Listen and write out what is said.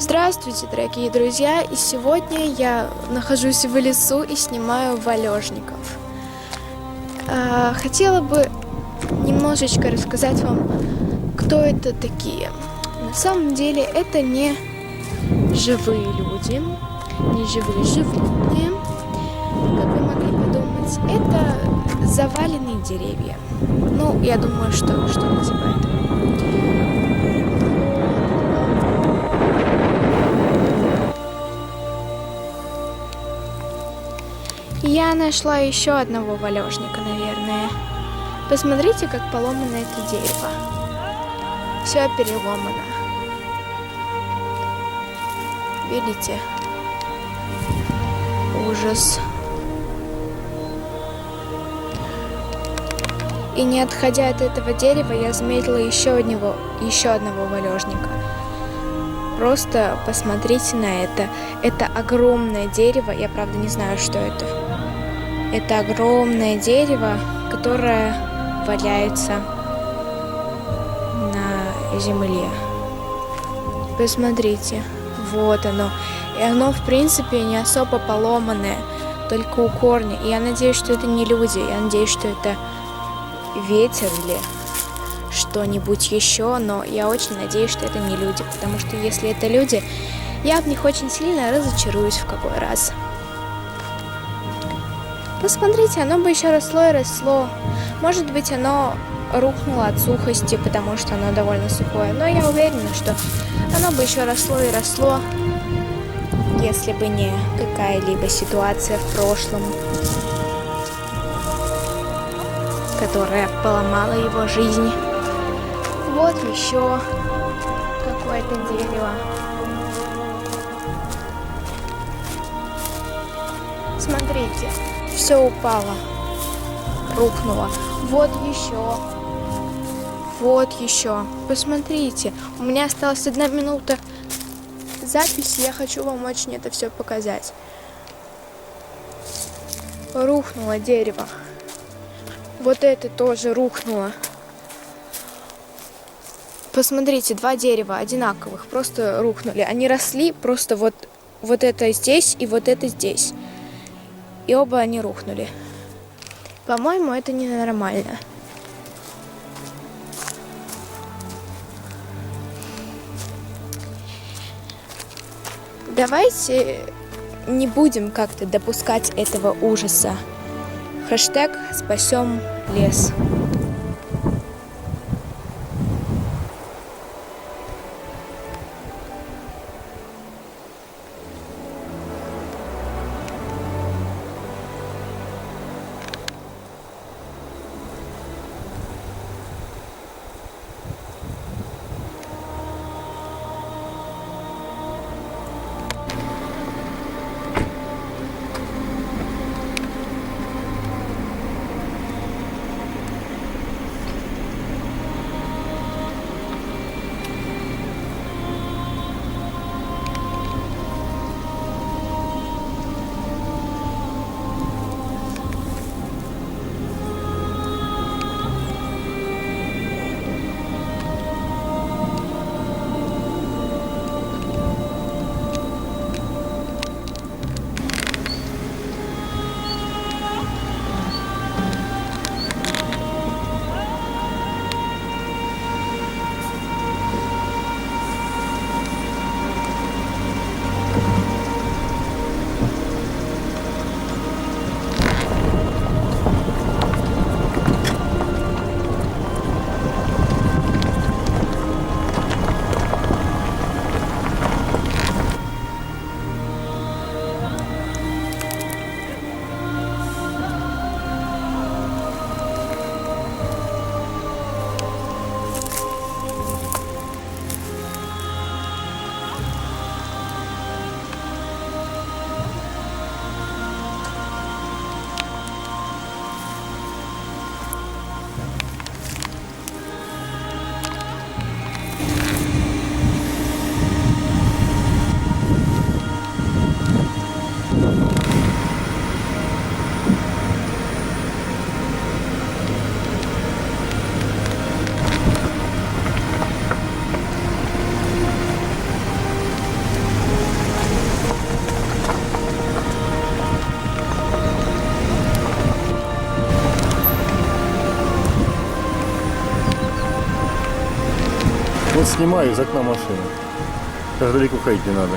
Здравствуйте, дорогие друзья! И сегодня я нахожусь в лесу и снимаю валежников. Хотела бы немножечко рассказать вам, кто это такие. На самом деле это не живые люди, не живые животные, как вы могли подумать. Это заваленные деревья. Ну, я думаю, что типа этого. Я нашла еще одного валежника, наверное. Посмотрите, как поломано это дерево. Все переломано. Видите? Ужас. И не отходя от этого дерева, я заметила еще одного валежника. Просто посмотрите на это. Это огромное дерево. Я, правда, не знаю, что это. Это огромное дерево, которое валяется на земле. Посмотрите. Вот оно. И оно, в принципе, не особо поломанное, только у корня. И я надеюсь, что это не люди. Я надеюсь, что это ветер или что-нибудь еще. Но я очень надеюсь, что это не люди. Потому что если это люди, я в них очень сильно разочаруюсь в какой раз. Посмотрите, оно бы еще росло и росло. Может быть, оно рухнуло от сухости, потому что оно довольно сухое. Но я уверена, что оно бы еще росло и росло, если бы не какая-либо ситуация в прошлом, которая поломала его жизнь. Вот еще какое-то дерево. Смотрите. Все упало, рухнуло. Вот еще. Вот еще. Посмотрите, у меня осталась 1 минута записи. Я хочу вам очень это все показать. Рухнуло дерево. Вот это тоже рухнуло. Посмотрите, 2 дерева одинаковых просто рухнули. Они росли просто вот это здесь и вот это здесь. И оба они рухнули. По-моему, это ненормально. Давайте не будем как-то допускать этого ужаса. Хэштег «Спасем лес». Вот снимаю из окна машины. Даже далеко ходить не надо.